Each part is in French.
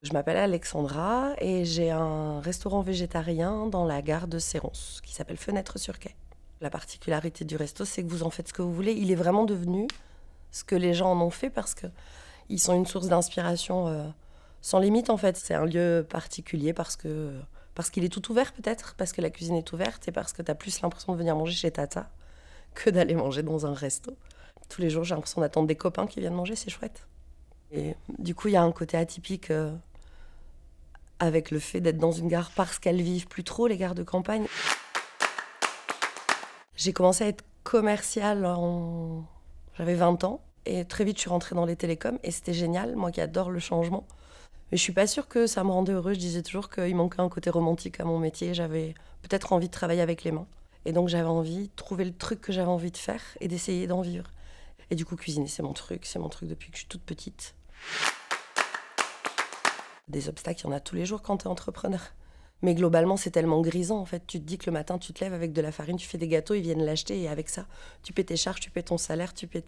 Je m'appelle Alexandra et j'ai un restaurant végétarien dans la gare de Séronce qui s'appelle Fenêtre sur Quai. La particularité du resto, c'est que vous en faites ce que vous voulez. Il est vraiment devenu ce que les gens en ont fait parce qu'ils sont une source d'inspiration sans limite en fait. C'est un lieu particulier parce qu'il est tout ouvert peut-être, parce que la cuisine est ouverte et parce que tu as plus l'impression de venir manger chez Tata que d'aller manger dans un resto. Tous les jours, j'ai l'impression d'attendre des copains qui viennent manger, c'est chouette. Et du coup, il y a un côté atypique avec le fait d'être dans une gare parce qu'elles vivent plus trop, les gares de campagne. J'ai commencé à être commerciale j'avais 20 ans et très vite je suis rentrée dans les télécoms et c'était génial, moi qui adore le changement. Mais je suis pas sûre que ça me rendait heureuse, je disais toujours qu'il manquait un côté romantique à mon métier, j'avais peut-être envie de travailler avec les mains. Et donc j'avais envie de trouver le truc que j'avais envie de faire et d'essayer d'en vivre. Et du coup cuisiner c'est mon truc depuis que je suis toute petite. Des obstacles, il y en a tous les jours quand tu es entrepreneur. Mais globalement, c'est tellement grisant, en fait. Tu te dis que le matin, tu te lèves avec de la farine, tu fais des gâteaux, ils viennent l'acheter, et avec ça, tu paies tes charges, tu paies ton salaire, tu paies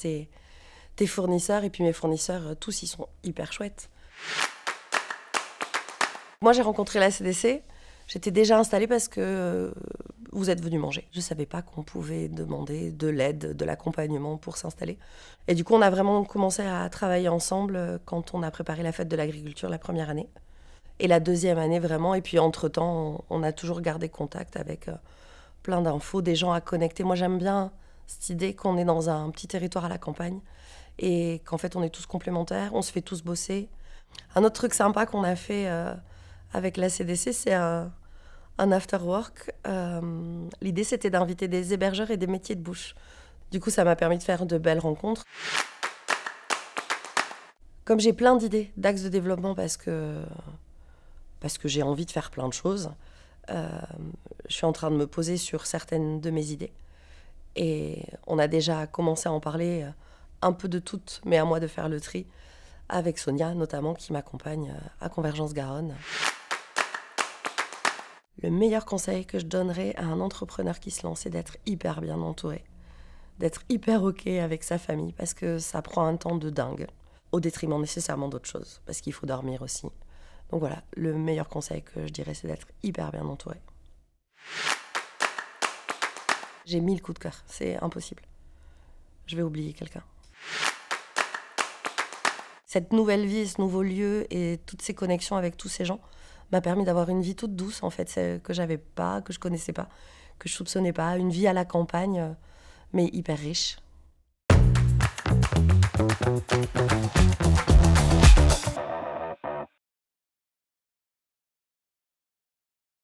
tes fournisseurs, et puis mes fournisseurs, tous, ils sont hyper chouettes. Moi, j'ai rencontré la CDC, j'étais déjà installée parce que vous êtes venus manger. Je ne savais pas qu'on pouvait demander de l'aide, de l'accompagnement pour s'installer. Et du coup, on a vraiment commencé à travailler ensemble quand on a préparé la fête de l'agriculture la première année. Et la deuxième année, vraiment. Et puis, entre-temps, on a toujours gardé contact avec plein d'infos, des gens à connecter. Moi, j'aime bien cette idée qu'on est dans un petit territoire à la campagne et qu'en fait, on est tous complémentaires, on se fait tous bosser. Un autre truc sympa qu'on a fait avec la CDC, c'est un after-work. L'idée, c'était d'inviter des hébergeurs et des métiers de bouche. Du coup, ça m'a permis de faire de belles rencontres. Comme j'ai plein d'idées, d'axes de développement parce que j'ai envie de faire plein de choses, je suis en train de me poser sur certaines de mes idées. Et on a déjà commencé à en parler un peu de toutes, mais à moi de faire le tri, avec Sonia notamment, qui m'accompagne à Convergence Garonne. Le meilleur conseil que je donnerais à un entrepreneur qui se lance, c'est d'être hyper bien entouré, d'être hyper OK avec sa famille, parce que ça prend un temps de dingue, au détriment nécessairement d'autres choses, parce qu'il faut dormir aussi. Donc voilà, le meilleur conseil que je dirais, c'est d'être hyper bien entouré. J'ai 1000 coups de cœur, c'est impossible. Je vais oublier quelqu'un. Cette nouvelle vie, ce nouveau lieu et toutes ces connexions avec tous ces gens m'a permis d'avoir une vie toute douce, en fait, que j'avais pas, que je connaissais pas, que je soupçonnais pas. Une vie à la campagne, mais hyper riche.